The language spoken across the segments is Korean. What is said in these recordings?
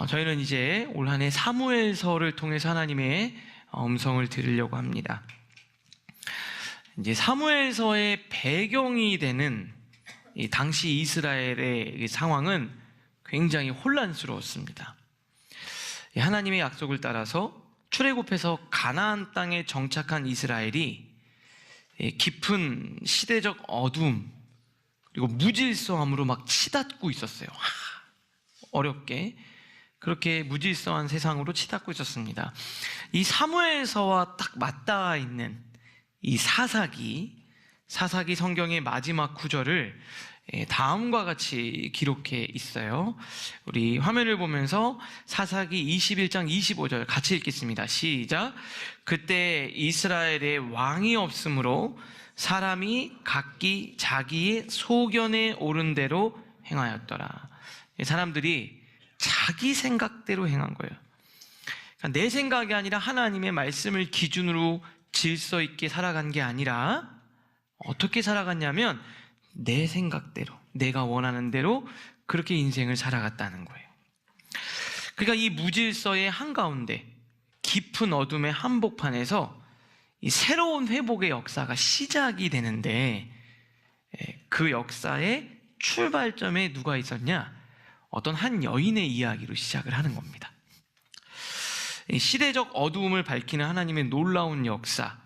저희는 이제 올 한 해 사무엘서를 통해서 하나님의 음성을 들으려고 합니다. 이제 사무엘서의 배경이 되는 이 당시 이스라엘의 상황은 굉장히 혼란스러웠습니다. 하나님의 약속을 따라서 출애굽해서 가나안 땅에 정착한 이스라엘이 깊은 시대적 어둠 그리고 무질서함으로 막 치닫고 있었어요. 어렵게 그렇게 무질서한 세상으로 치닫고 있었습니다. 이 사무엘서와 딱 맞닿아 있는 이 사사기 성경의 마지막 구절을 다음과 같이 기록해 있어요. 우리 화면을 보면서 사사기 21장 25절 같이 읽겠습니다. 시작. 그때 이스라엘에 왕이 없으므로 사람이 각기 자기의 소견에 오른 대로 행하였더라. 사람들이 자기 생각대로 행한 거예요. 그러니까 내 생각이 아니라 하나님의 말씀을 기준으로 질서 있게 살아간 게 아니라 어떻게 살아갔냐면 내 생각대로, 내가 원하는 대로 그렇게 인생을 살아갔다는 거예요. 그러니까 이 무질서의 한가운데 깊은 어둠의 한복판에서 이 새로운 회복의 역사가 시작이 되는데 그 역사의 출발점에 누가 있었냐? 어떤 한 여인의 이야기로 시작을 하는 겁니다. 시대적 어두움을 밝히는 하나님의 놀라운 역사,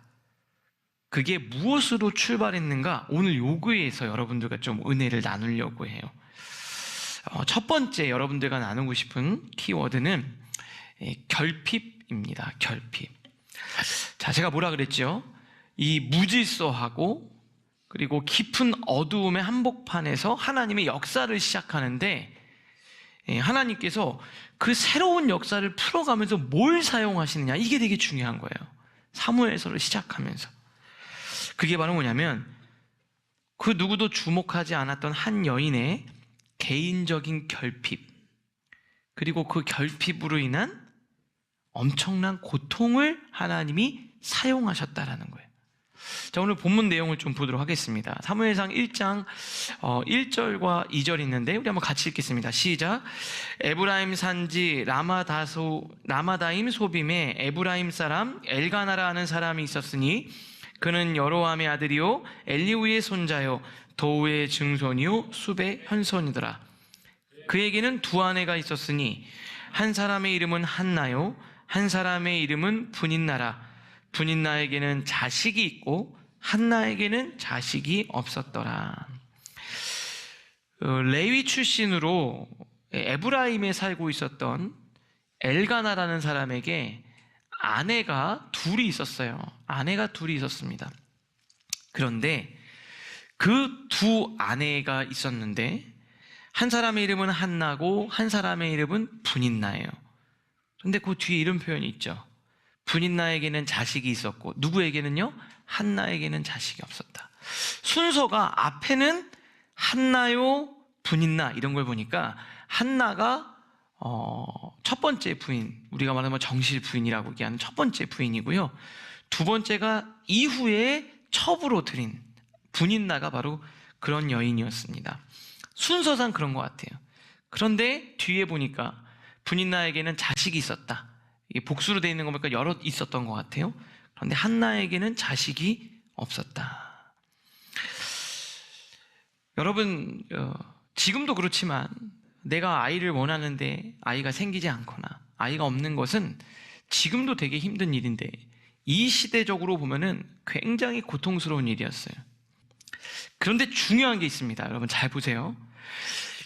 그게 무엇으로 출발했는가? 오늘 요구에서 여러분들과 좀 은혜를 나누려고 해요. 첫 번째 여러분들과 나누고 싶은 키워드는 결핍입니다. 결핍. 자, 제가 뭐라 그랬죠? 이 무질서하고 그리고 깊은 어두움의 한복판에서 하나님의 역사를 시작하는데 하나님께서 그 새로운 역사를 풀어가면서 뭘 사용하시느냐, 이게 되게 중요한 거예요. 사무엘서를 시작하면서. 그게 바로 뭐냐면 그 누구도 주목하지 않았던 한 여인의 개인적인 결핍, 그리고 그 결핍으로 인한 엄청난 고통을 하나님이 사용하셨다라는 거예요. 자, 오늘 본문 내용을 좀 보도록 하겠습니다. 사무엘상 1장 1절과 2절 있는데 우리 한번 같이 읽겠습니다. 시작. 에브라임 산지 라마다임 소빔에 에브라임 사람 엘가나라 하는 사람이 있었으니 그는 여로함의 아들이요 엘리우의 손자요 도우의 증손이요 숲의 현손이더라. 그에게는 두 아내가 있었으니 한 사람의 이름은 한나요 한 사람의 이름은 분인나라. 분인나에게는 자식이 있고 한나에게는 자식이 없었더라. 레위 출신으로 에브라임에 살고 있었던 엘가나라는 사람에게 아내가 둘이 있었어요. 아내가 둘이 있었습니다. 그런데 그 두 아내가 있었는데 한 사람의 이름은 한나고 한 사람의 이름은 분인나예요. 그런데 그 뒤에 이런 표현이 있죠. 분인나에게는 자식이 있었고 누구에게는요? 한나에게는 자식이 없었다. 순서가 앞에는 한나요, 분인나 이런 걸 보니까 한나가 첫 번째 부인, 우리가 말하면 정실 부인이라고 얘기하는 첫 번째 부인이고요. 두 번째가 이후에 첩으로 들인 분인나가 바로 그런 여인이었습니다. 순서상 그런 것 같아요. 그런데 뒤에 보니까 분인나에게는 자식이 있었다. 이게 복수로 되어 있는 거 보니까 여럿 있었던 것 같아요. 그런데 한나에게는 자식이 없었다. 여러분, 지금도 그렇지만 내가 아이를 원하는데 아이가 생기지 않거나 아이가 없는 것은 지금도 되게 힘든 일인데 이 시대적으로 보면은 굉장히 고통스러운 일이었어요. 그런데 중요한 게 있습니다. 여러분 잘 보세요.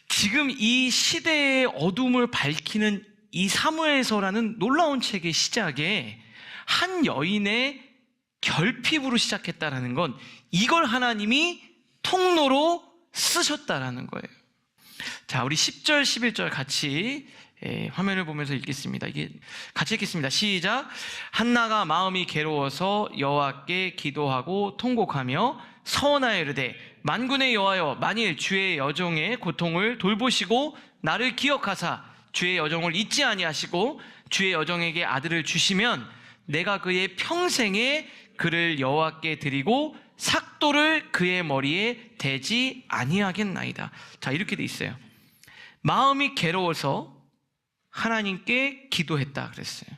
지금 이 시대의 어둠을 밝히는 이 사무엘서라는 놀라운 책의 시작에 한 여인의 결핍으로 시작했다라는 건 이걸 하나님이 통로로 쓰셨다라는 거예요. 자, 우리 10절, 11절 같이 화면을 보면서 읽겠습니다. 이게 같이 읽겠습니다. 시작. 한나가 마음이 괴로워서 여호와께 기도하고 통곡하며 서원하여 이르되 만군의 여호와여, 만일 주의 여종의 고통을 돌보시고 나를 기억하사 주의 여종을 잊지 아니하시고 주의 여종에게 아들을 주시면 내가 그의 평생에 그를 여호와께 드리고 삭도를 그의 머리에 대지 아니하겠나이다. 자, 이렇게 돼 있어요. 마음이 괴로워서 하나님께 기도했다 그랬어요.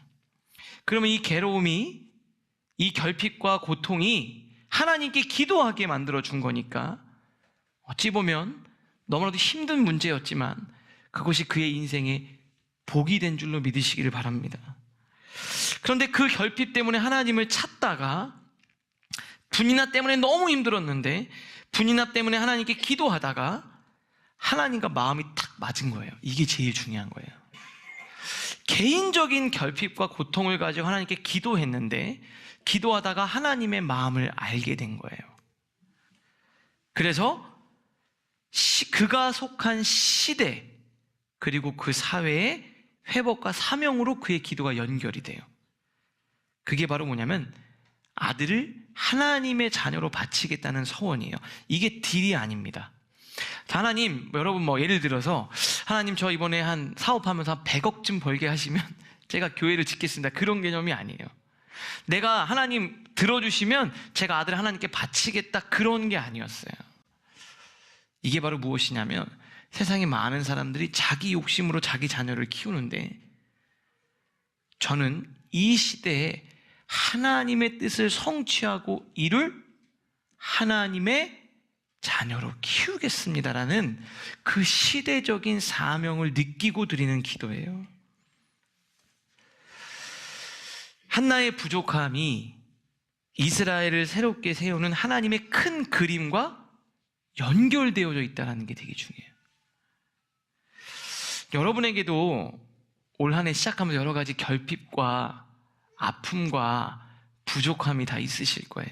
그러면 이 괴로움이, 이 결핍과 고통이 하나님께 기도하게 만들어 준 거니까 어찌 보면 너무나도 힘든 문제였지만 그것이 그의 인생에 복이 된 줄로 믿으시기를 바랍니다. 그런데 그 결핍 때문에 하나님을 찾다가 분이나 때문에 너무 힘들었는데 분이나 때문에 하나님께 기도하다가 하나님과 마음이 딱 맞은 거예요. 이게 제일 중요한 거예요. 개인적인 결핍과 고통을 가지고 하나님께 기도했는데 기도하다가 하나님의 마음을 알게 된 거예요. 그래서 그가 속한 시대 그리고 그 사회의 회복과 사명으로 그의 기도가 연결이 돼요. 그게 바로 뭐냐면 아들을 하나님의 자녀로 바치겠다는 서원이에요. 이게 딜이 아닙니다. 하나님, 여러분 예를 들어서 하나님 저 이번에 한 사업하면서 한 100억쯤 벌게 하시면 제가 교회를 짓겠습니다. 그런 개념이 아니에요. 내가 하나님 들어주시면 제가 아들을 하나님께 바치겠다, 그런 게 아니었어요. 이게 바로 무엇이냐면 세상에 많은 사람들이 자기 욕심으로 자기 자녀를 키우는데 저는 이 시대에 하나님의 뜻을 성취하고 이룰 하나님의 자녀로 키우겠습니다라는 그 시대적인 사명을 느끼고 드리는 기도예요. 한나의 부족함이 이스라엘을 새롭게 세우는 하나님의 큰 그림과 연결되어져 있다는 게 되게 중요해요. 여러분에게도 올 한 해 시작하면서 여러 가지 결핍과 아픔과 부족함이 다 있으실 거예요.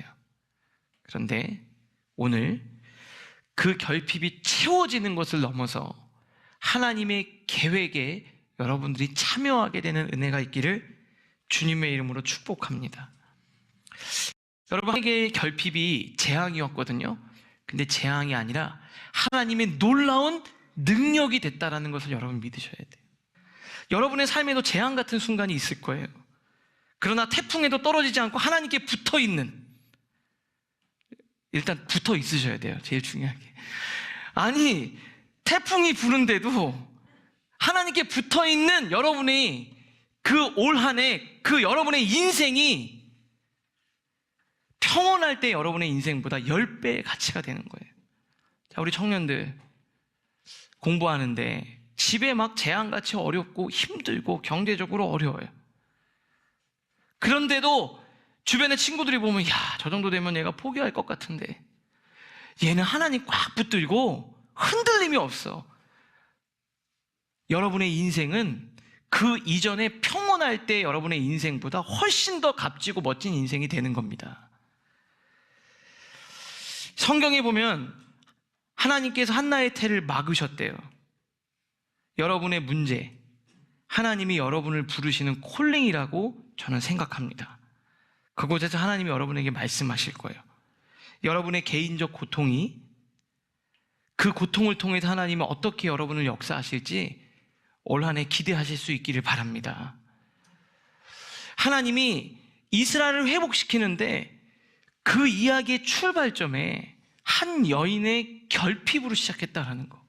그런데 오늘 그 결핍이 채워지는 것을 넘어서 하나님의 계획에 여러분들이 참여하게 되는 은혜가 있기를 주님의 이름으로 축복합니다. 여러분에게 결핍이 재앙이었거든요. 근데 재앙이 아니라 하나님의 놀라운 능력이 됐다는 것을 여러분 믿으셔야 돼요. 여러분의 삶에도 재앙 같은 순간이 있을 거예요. 그러나 태풍에도 떨어지지 않고 하나님께 붙어있는, 일단 붙어 있으셔야 돼요. 제일 중요하게. 아니, 태풍이 부는데도 하나님께 붙어 있는 여러분이 그 올 한 해, 그 여러분의 인생이 평온할 때 여러분의 인생보다 10배의 가치가 되는 거예요. 자, 우리 청년들 공부하는데 집에 막 재앙같이 어렵고 힘들고 경제적으로 어려워요. 그런데도 주변의 친구들이 보면 야, 저 정도 되면 얘가 포기할 것 같은데 얘는 하나님 꽉 붙들고 흔들림이 없어. 여러분의 인생은 그 이전에 평온할 때 여러분의 인생보다 훨씬 더 값지고 멋진 인생이 되는 겁니다. 성경에 보면 하나님께서 한나의 태를 막으셨대요. 여러분의 문제, 하나님이 여러분을 부르시는 콜링이라고 저는 생각합니다. 그곳에서 하나님이 여러분에게 말씀하실 거예요. 여러분의 개인적 고통이, 그 고통을 통해서 하나님은 어떻게 여러분을 역사하실지 올 한 해 기대하실 수 있기를 바랍니다. 하나님이 이스라엘을 회복시키는데 그 이야기의 출발점에 한 여인의 결핍으로 시작했다라는 거.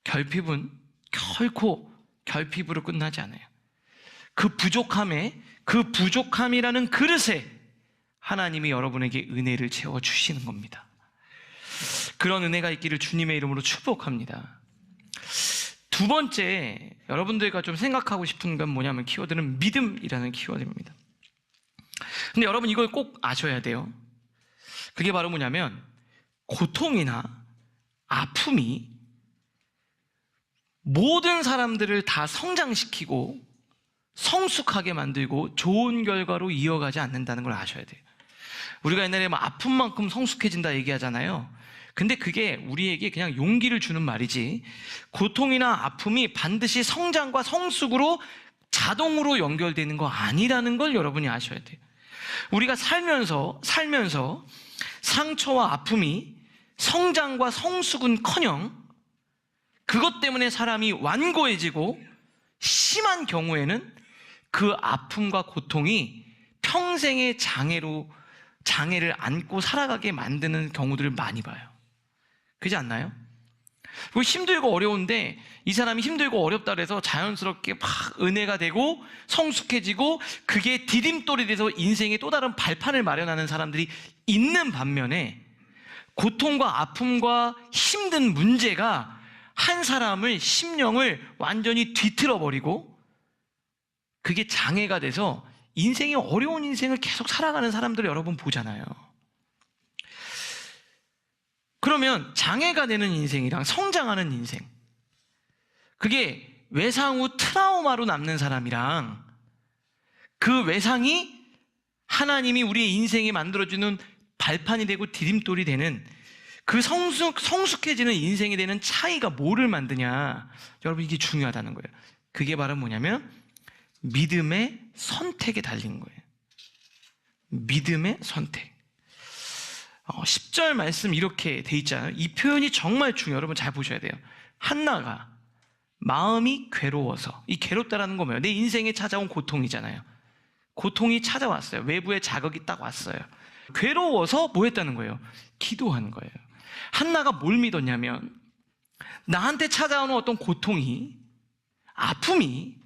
결핍은 결코 결핍으로 끝나지 않아요. 그 부족함이라는 그릇에 하나님이 여러분에게 은혜를 채워주시는 겁니다. 그런 은혜가 있기를 주님의 이름으로 축복합니다. 두 번째, 여러분들과 좀 생각하고 싶은 건 뭐냐면 키워드는 믿음이라는 키워드입니다. 근데 여러분 이걸 꼭 아셔야 돼요. 그게 바로 뭐냐면 고통이나 아픔이 모든 사람들을 다 성장시키고 성숙하게 만들고 좋은 결과로 이어가지 않는다는 걸 아셔야 돼요. 우리가 옛날에 아픔만큼 성숙해진다 얘기하잖아요. 근데 그게 우리에게 그냥 용기를 주는 말이지, 고통이나 아픔이 반드시 성장과 성숙으로 자동으로 연결되는 거 아니라는 걸 여러분이 아셔야 돼요. 우리가 살면서 상처와 아픔이 성장과 성숙은커녕 그것 때문에 사람이 완고해지고 심한 경우에는 그 아픔과 고통이 평생의 장애를 안고 살아가게 만드는 경우들을 많이 봐요. 그렇지 않나요? 그리고 힘들고 어려운데 이 사람이 힘들고 어렵다 그래서 자연스럽게 막 은혜가 되고 성숙해지고 그게 디딤돌이 돼서 인생의 또 다른 발판을 마련하는 사람들이 있는 반면에 고통과 아픔과 힘든 문제가 한 사람을 심령을 완전히 뒤틀어 버리고 그게 장애가 돼서 인생이 어려운 인생을 계속 살아가는 사람들을 여러분 보잖아요. 그러면 장애가 되는 인생이랑 성장하는 인생, 그게 외상 후 트라우마로 남는 사람이랑 그 외상이 하나님이 우리의 인생에 만들어주는 발판이 되고 디딤돌이 되는 그 성숙해지는 인생이 되는 차이가 뭐를 만드냐, 여러분 이게 중요하다는 거예요. 그게 바로 뭐냐면 믿음의 선택에 달린 거예요. 믿음의 선택. 10절 말씀 이렇게 돼 있잖아요. 이 표현이 정말 중요해요. 여러분 잘 보셔야 돼요. 한나가 마음이 괴로워서, 이 괴롭다라는 거 뭐예요? 내 인생에 찾아온 고통이잖아요. 고통이 찾아왔어요. 외부의 자극이 딱 왔어요. 괴로워서 뭐 했다는 거예요? 기도한 거예요. 한나가 뭘 믿었냐면 나한테 찾아오는 어떤 고통이, 아픔이,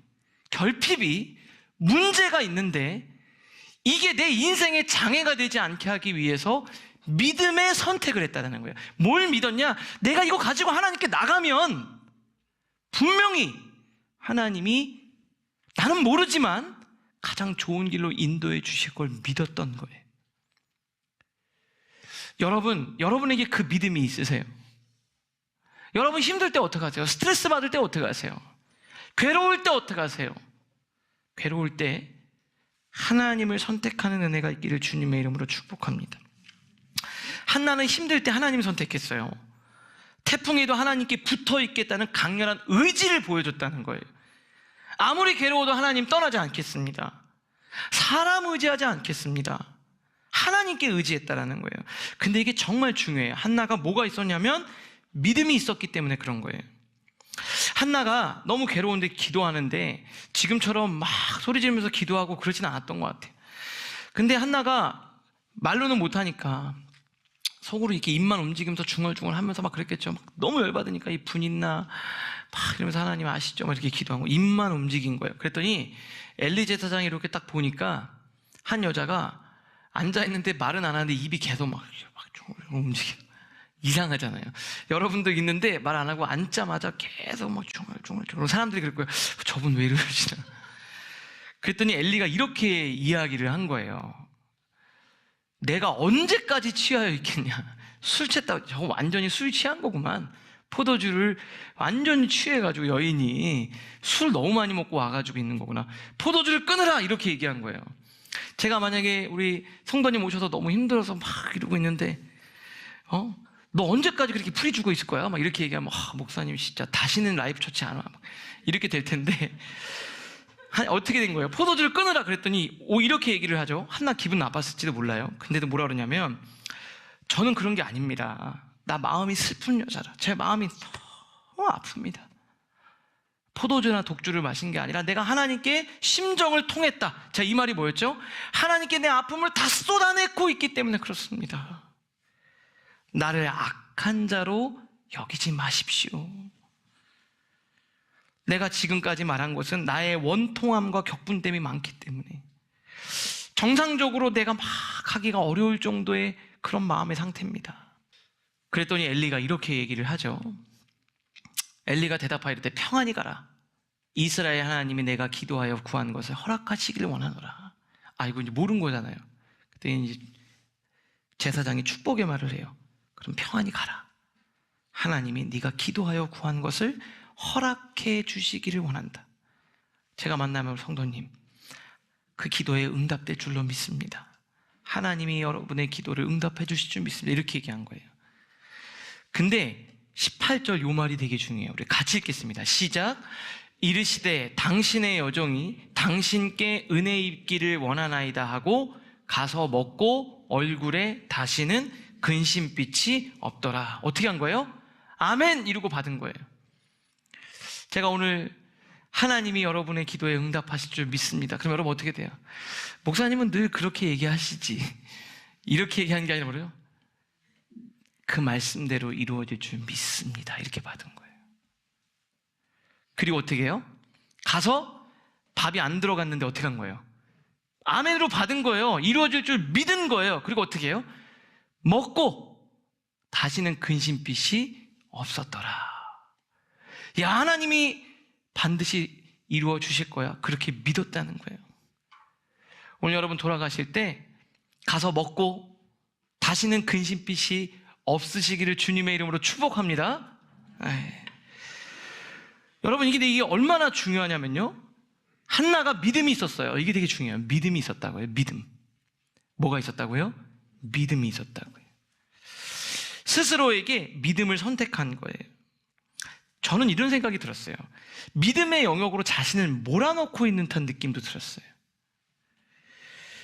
결핍이, 문제가 있는데 이게 내 인생의 장애가 되지 않게 하기 위해서 믿음의 선택을 했다는 거예요. 뭘 믿었냐? 내가 이거 가지고 하나님께 나가면 분명히 하나님이 나는 모르지만 가장 좋은 길로 인도해 주실 걸 믿었던 거예요. 여러분에게 그 믿음이 있으세요? 여러분 힘들 때 어떻게 하세요? 스트레스 받을 때 어떻게 하세요? 괴로울 때 어떻게 하세요? 괴로울 때 하나님을 선택하는 은혜가 있기를 주님의 이름으로 축복합니다. 한나는 힘들 때 하나님을 선택했어요. 태풍에도 하나님께 붙어 있겠다는 강렬한 의지를 보여줬다는 거예요. 아무리 괴로워도 하나님 떠나지 않겠습니다. 사람 의지하지 않겠습니다. 하나님께 의지했다라는 거예요. 근데 이게 정말 중요해요. 한나가 뭐가 있었냐면 믿음이 있었기 때문에 그런 거예요. 한나가 너무 괴로운데 기도하는데 지금처럼 막 소리 지르면서 기도하고 그러진 않았던 것 같아요. 근데 한나가 말로는 못하니까 속으로 이렇게 입만 움직이면서 중얼중얼 하면서 막 그랬겠죠. 막 너무 열받으니까 이 분있나 막 이러면서 하나님 아시죠? 막 이렇게 기도하고 입만 움직인 거예요. 그랬더니 엘리 제사장이 이렇게 딱 보니까 한 여자가 앉아있는데 말은 안 하는데 입이 계속 막 중얼중얼 움직여요. 이상하잖아요. 여러분도 있는데 말 안 하고 앉자마자 계속 막 중얼중얼 사람들이 그럴 거예요. 저분 왜 이러시나. 그랬더니 엘리가 이렇게 이야기를 한 거예요. 내가 언제까지 취하여 있겠냐. 술 취했다고. 저거 완전히 술 취한 거구만. 포도주를 완전히 취해가지고 여인이 술 너무 많이 먹고 와가지고 있는 거구나. 포도주를 끊으라 이렇게 얘기한 거예요. 제가 만약에 우리 성도님 오셔서 너무 힘들어서 막 이러고 있는데 너 언제까지 그렇게 풀이 주고 있을 거야? 막 이렇게 얘기하면 목사님 진짜 다시는 라이브 처치 안 와. 이렇게 될 텐데 어떻게 된 거예요? 포도주를 끊으라 그랬더니 이렇게 얘기를 하죠. 한나 기분 나빴을지도 몰라요. 근데도 뭐라 그러냐면 저는 그런 게 아닙니다. 나 마음이 슬픈 여자라. 제 마음이 너무 아픕니다. 포도주나 독주를 마신 게 아니라 내가 하나님께 심정을 통했다. 자, 이 말이 뭐였죠? 하나님께 내 아픔을 다 쏟아내고 있기 때문에 그렇습니다. 나를 악한 자로 여기지 마십시오. 내가 지금까지 말한 것은 나의 원통함과 격분됨이 많기 때문에 정상적으로 내가 막 하기가 어려울 정도의 그런 마음의 상태입니다. 그랬더니 엘리가 이렇게 얘기를 하죠. 엘리가 대답하이르되 평안히 가라. 이스라엘 하나님이 내가 기도하여 구한 것을 허락하시기를 원하노라. 이거 이제 모르는 거잖아요. 그때 이제 제사장이 축복의 말을 해요. 그럼 평안히 가라. 하나님이 네가 기도하여 구한 것을 허락해 주시기를 원한다. 제가 만나면 성도님, 그 기도에 응답될 줄로 믿습니다. 하나님이 여러분의 기도를 응답해 주실 줄 믿습니다. 이렇게 얘기한 거예요. 근데 18절 요 말이 되게 중요해요. 우리 같이 읽겠습니다. 시작. 이르시되 당신의 여종이 당신께 은혜 입기를 원하나이다 하고 가서 먹고 얼굴에 다시는 근심빛이 없더라. 어떻게 한 거예요? 아멘 이러고 받은 거예요. 제가 오늘 하나님이 여러분의 기도에 응답하실 줄 믿습니다. 그럼 여러분 어떻게 돼요? 목사님은 늘 그렇게 얘기하시지. 이렇게 얘기하는 게 아니라 뭐래요? 그 말씀대로 이루어질 줄 믿습니다. 이렇게 받은 거예요. 그리고 어떻게 해요? 가서 밥이 안 들어갔는데 어떻게 한 거예요? 아멘으로 받은 거예요. 이루어질 줄 믿은 거예요. 그리고 어떻게 해요? 먹고 다시는 근심빛이 없었더라. 야, 하나님이 반드시 이루어 주실 거야. 그렇게 믿었다는 거예요. 오늘 여러분 돌아가실 때 가서 먹고 다시는 근심빛이 없으시기를 주님의 이름으로 축복합니다. 여러분, 이게 얼마나 중요하냐면요, 한나가 믿음이 있었어요. 이게 되게 중요해요. 믿음이 있었다고요. 믿음. 뭐가 있었다고요? 믿음이 있었다고요. 스스로에게 믿음을 선택한 거예요. 저는 이런 생각이 들었어요. 믿음의 영역으로 자신을 몰아넣고 있는 듯한 느낌도 들었어요.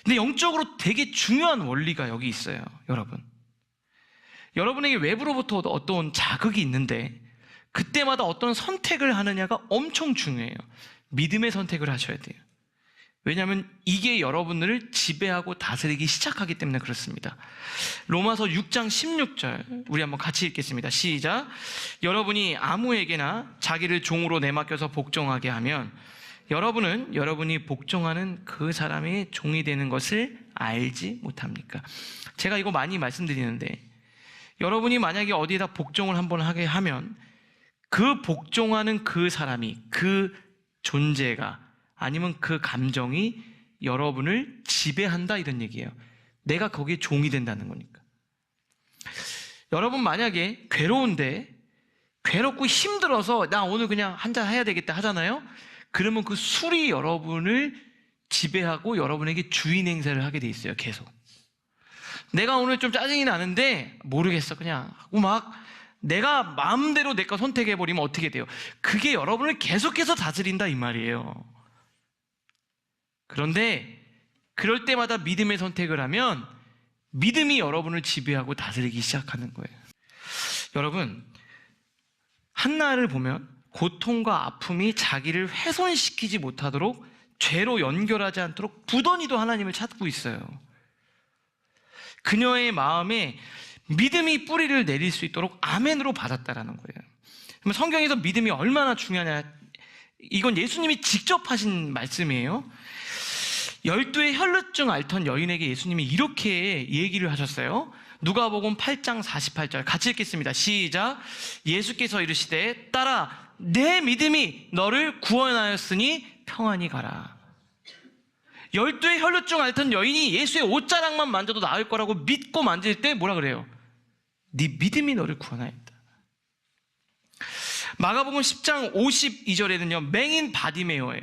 근데 영적으로 되게 중요한 원리가 여기 있어요. 여러분에게 외부로부터 어떤 자극이 있는데 그때마다 어떤 선택을 하느냐가 엄청 중요해요. 믿음의 선택을 하셔야 돼요. 왜냐하면 이게 여러분을 지배하고 다스리기 시작하기 때문에 그렇습니다. 로마서 6장 16절 우리 한번 같이 읽겠습니다. 시작. 여러분이 아무에게나 자기를 종으로 내맡겨서 복종하게 하면 여러분은 여러분이 복종하는 그 사람의 종이 되는 것을 알지 못합니까? 제가 이거 많이 말씀드리는데, 여러분이 만약에 어디에다 복종을 한번 하게 하면 그 복종하는 그 사람이, 그 존재가, 아니면 그 감정이 여러분을 지배한다, 이런 얘기예요. 내가 거기에 종이 된다는 거니까. 여러분 만약에 괴롭고 힘들어서 나 오늘 그냥 한잔 해야 되겠다 하잖아요. 그러면 그 술이 여러분을 지배하고 여러분에게 주인 행세를 하게 돼 있어요. 계속. 내가 오늘 좀 짜증이 나는데 모르겠어 그냥 하고 막 내가 마음대로 내 거 선택해버리면 어떻게 돼요? 그게 여러분을 계속해서 다스린다 이 말이에요. 그런데 그럴 때마다 믿음의 선택을 하면 믿음이 여러분을 지배하고 다스리기 시작하는 거예요. 여러분, 한나를 보면 고통과 아픔이 자기를 훼손시키지 못하도록, 죄로 연결하지 않도록 부단히도 하나님을 찾고 있어요. 그녀의 마음에 믿음이 뿌리를 내릴 수 있도록 아멘으로 받았다라는 거예요. 그러면 성경에서 믿음이 얼마나 중요하냐, 이건 예수님이 직접 하신 말씀이에요. 12의 혈루증 앓던 여인에게 예수님이 이렇게 얘기를 하셨어요. 누가복음 8장 48절 같이 읽겠습니다. 시작. 예수께서 이르시되 딸아 내 믿음이 너를 구원하였으니 평안히 가라. 12의 혈루증 앓던 여인이 예수의 옷자락만 만져도 나을 거라고 믿고 만질 때 뭐라 그래요? 네 믿음이 너를 구원하였다. 마가복음 10장 52절에는요 맹인 바디메오예요.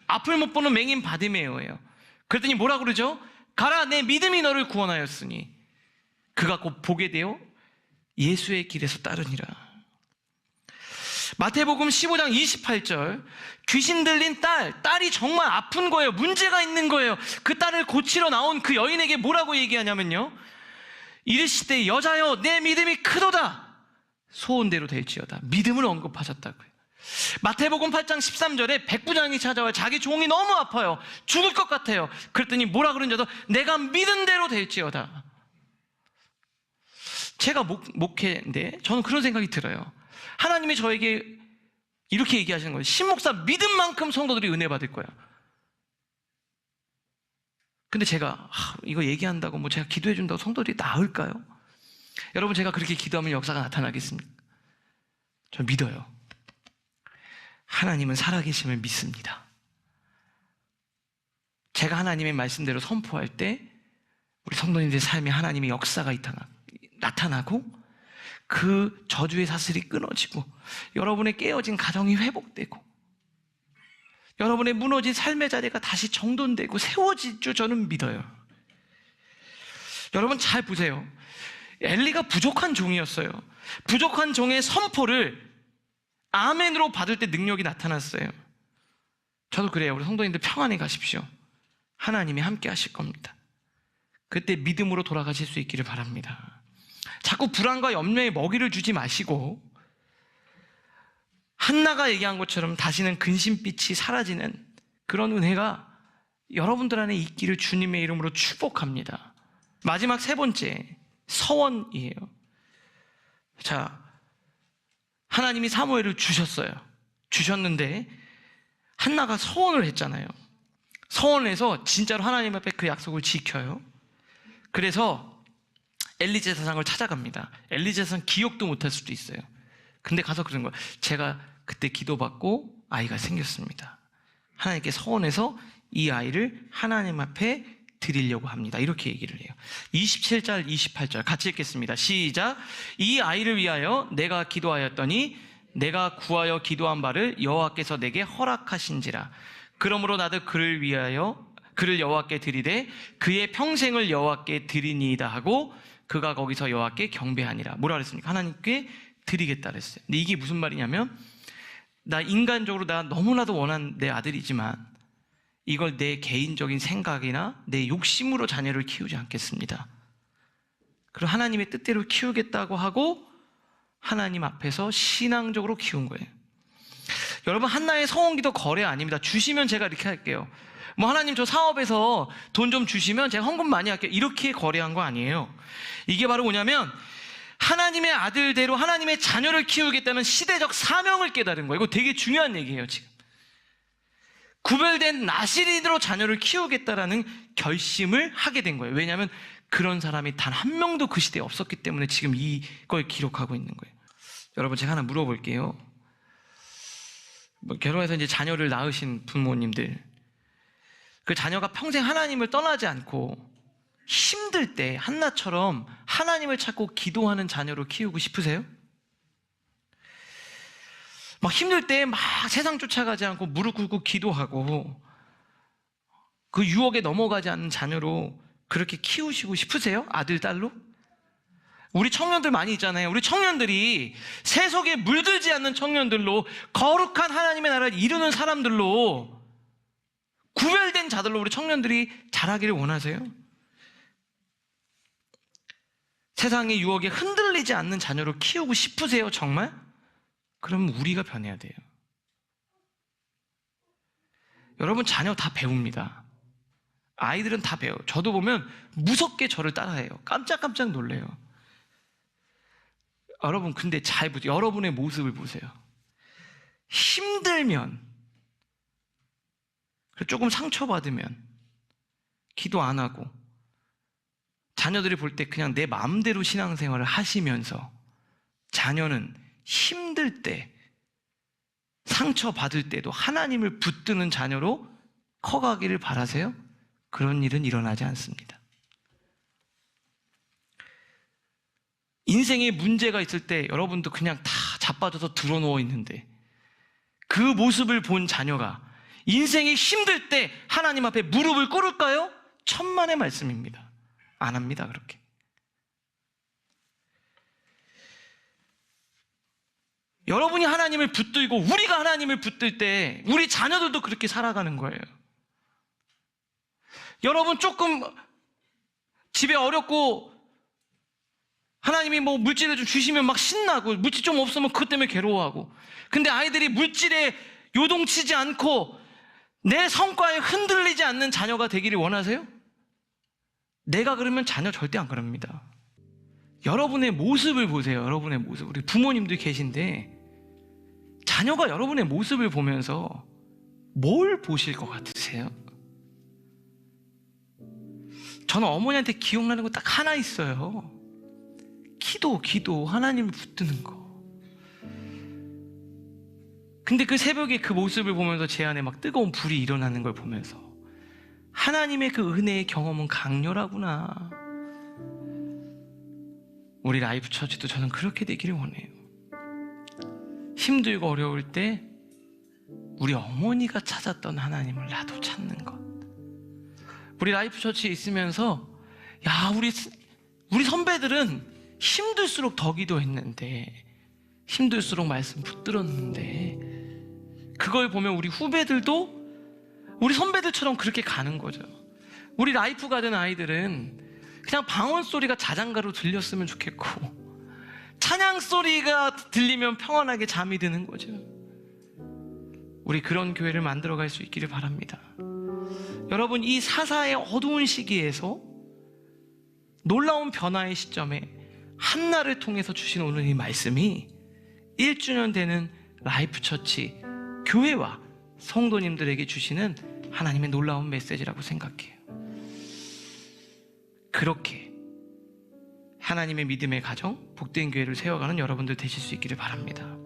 앞을 못 보는 맹인 바디메오예요. 그랬더니 뭐라 그러죠? 가라 내 믿음이 너를 구원하였으니 그가 곧 보게 되어 예수의 길에서 따르니라. 마태복음 15장 28절 귀신 들린 딸이 정말 아픈 거예요. 문제가 있는 거예요. 그 딸을 고치러 나온 그 여인에게 뭐라고 얘기하냐면요 이르시되 여자여 내 믿음이 크도다 소원대로 될지어다. 믿음을 언급하셨다고요. 마태복음 8장 13절에 백부장이 찾아와 자기 종이 너무 아파요. 죽을 것 같아요. 그랬더니 뭐라 그런지 알아요? 내가 믿은 대로 될지어다. 제가 목회인데 저는 그런 생각이 들어요. 하나님이 저에게 이렇게 얘기하시는 거예요. 신목사 믿은 만큼 성도들이 은혜 받을 거야. 근데 제가 이거 얘기한다고 뭐 제가 기도해 준다고 성도들이 나을까요? 여러분 제가 그렇게 기도하면 역사가 나타나겠습니까? 저 믿어요. 하나님은 살아계심을 믿습니다. 제가 하나님의 말씀대로 선포할 때 우리 성도님들의 삶에 하나님의 역사가 나타나고 그 저주의 사슬이 끊어지고 여러분의 깨어진 가정이 회복되고 여러분의 무너진 삶의 자리가 다시 정돈되고 세워질 줄 저는 믿어요. 여러분 잘 보세요. 엘리가 부족한 종이었어요. 부족한 종의 선포를 아멘으로 받을 때 능력이 나타났어요. 저도 그래요. 우리 성도님들 평안히 가십시오. 하나님이 함께 하실 겁니다. 그때 믿음으로 돌아가실 수 있기를 바랍니다. 자꾸 불안과 염려에 먹이를 주지 마시고 한나가 얘기한 것처럼 다시는 근심빛이 사라지는 그런 은혜가 여러분들 안에 있기를 주님의 이름으로 축복합니다. 마지막 세 번째, 서원이에요. 자, 하나님이 사무엘을 주셨는데 한나가 서원을 했잖아요. 서원을 해서 진짜로 하나님 앞에 그 약속을 지켜요. 그래서 엘리 제사장을 찾아갑니다. 엘리 제사장 기억도 못할 수도 있어요. 근데 가서 그런 거예요. 제가 그때 기도받고 아이가 생겼습니다. 하나님께 서원해서 이 아이를 하나님 앞에 드리려고 합니다. 이렇게 얘기를 해요. 27절, 28절 같이 읽겠습니다. 시작. 이 아이를 위하여 내가 기도하였더니 내가 구하여 기도한 바를 여호와께서 내게 허락하신지라. 그러므로 나도 그를 여호와께 드리되 그의 평생을 여호와께 드리니이다 하고 그가 거기서 여호와께 경배하니라. 뭐라 그랬습니까? 하나님께 드리겠다 그랬어요. 근데 이게 무슨 말이냐면 나 인간적으로 나 너무나도 원한 내 아들이지만 이걸 내 개인적인 생각이나 내 욕심으로 자녀를 키우지 않겠습니다. 그리고 하나님의 뜻대로 키우겠다고 하고 하나님 앞에서 신앙적으로 키운 거예요. 여러분, 한나의 서원기도 거래 아닙니다. 주시면 제가 이렇게 할게요. 뭐 하나님 저 사업에서 돈 좀 주시면 제가 헌금 많이 할게요. 이렇게 거래한 거 아니에요. 이게 바로 뭐냐면 하나님의 아들대로 하나님의 자녀를 키우겠다는 시대적 사명을 깨달은 거예요. 이거 되게 중요한 얘기예요. 지금 구별된 나시린으로 자녀를 키우겠다라는 결심을 하게 된 거예요. 왜냐하면 그런 사람이 단 한 명도 그 시대에 없었기 때문에 지금 이걸 기록하고 있는 거예요. 여러분, 제가 하나 물어볼게요. 결혼해서 이제 자녀를 낳으신 부모님들, 그 자녀가 평생 하나님을 떠나지 않고 힘들 때 한나처럼 하나님을 찾고 기도하는 자녀로 키우고 싶으세요? 막 힘들 때 막 세상 쫓아가지 않고 무릎 꿇고 기도하고 그 유혹에 넘어가지 않는 자녀로 그렇게 키우시고 싶으세요? 아들, 딸로? 우리 청년들 많이 있잖아요. 우리 청년들이 세속에 물들지 않는 청년들로 거룩한 하나님의 나라를 이루는 사람들로 구별된 자들로 우리 청년들이 자라기를 원하세요? 세상의 유혹에 흔들리지 않는 자녀로 키우고 싶으세요? 정말? 그럼 우리가 변해야 돼요. 여러분, 자녀 다 배웁니다. 아이들은 다 배워요. 저도 보면 무섭게 저를 따라해요. 깜짝깜짝 놀래요. 여러분, 근데 잘 보세요. 여러분의 모습을 보세요. 힘들면, 조금 상처받으면 기도 안 하고 자녀들이 볼 때 그냥 내 마음대로 신앙생활을 하시면서 자녀는 힘들 때, 상처받을 때도 하나님을 붙드는 자녀로 커가기를 바라세요? 그런 일은 일어나지 않습니다. 인생에 문제가 있을 때 여러분도 그냥 다 자빠져서 드러누워 있는데 그 모습을 본 자녀가 인생이 힘들 때 하나님 앞에 무릎을 꿇을까요? 천만의 말씀입니다. 안 합니다, 그렇게. 여러분이 하나님을 붙들고 우리가 하나님을 붙들 때 우리 자녀들도 그렇게 살아가는 거예요. 여러분, 조금 집에 어렵고 하나님이 뭐 물질을 좀 주시면 막 신나고 물질 좀 없으면 그것 때문에 괴로워하고, 근데 아이들이 물질에 요동치지 않고 내 성과에 흔들리지 않는 자녀가 되기를 원하세요? 내가 그러면 자녀 절대 안 그럽니다. 여러분의 모습을 보세요. 여러분의 모습. 우리 부모님들 계신데 자녀가 여러분의 모습을 보면서 뭘 보실 것 같으세요? 저는 어머니한테 기억나는 거 딱 하나 있어요. 기도, 하나님을 붙드는 거. 근데 그 새벽에 그 모습을 보면서 제 안에 막 뜨거운 불이 일어나는 걸 보면서 하나님의 그 은혜의 경험은 강렬하구나. 우리 라이프 처치도 저는 그렇게 되기를 원해요. 힘들고 어려울 때 우리 어머니가 찾았던 하나님을 나도 찾는 것. 우리 라이프 처치에 있으면서 우리 선배들은 힘들수록 더 기도했는데, 힘들수록 말씀 붙들었는데, 그걸 보면 우리 후배들도 우리 선배들처럼 그렇게 가는 거죠. 우리 라이프 가든 아이들은 그냥 방언 소리가 자장가로 들렸으면 좋겠고 찬양 소리가 들리면 평안하게 잠이 드는 거죠. 우리 그런 교회를 만들어갈 수 있기를 바랍니다. 여러분, 이 사사의 어두운 시기에서 놀라운 변화의 시점에 한나를 통해서 주신 오늘 이 말씀이 1주년 되는 라이프 처치 교회와 성도님들에게 주시는 하나님의 놀라운 메시지라고 생각해요. 그렇게 하나님의 믿음의 가정, 복된 교회를 세워가는 여러분들 되실 수 있기를 바랍니다.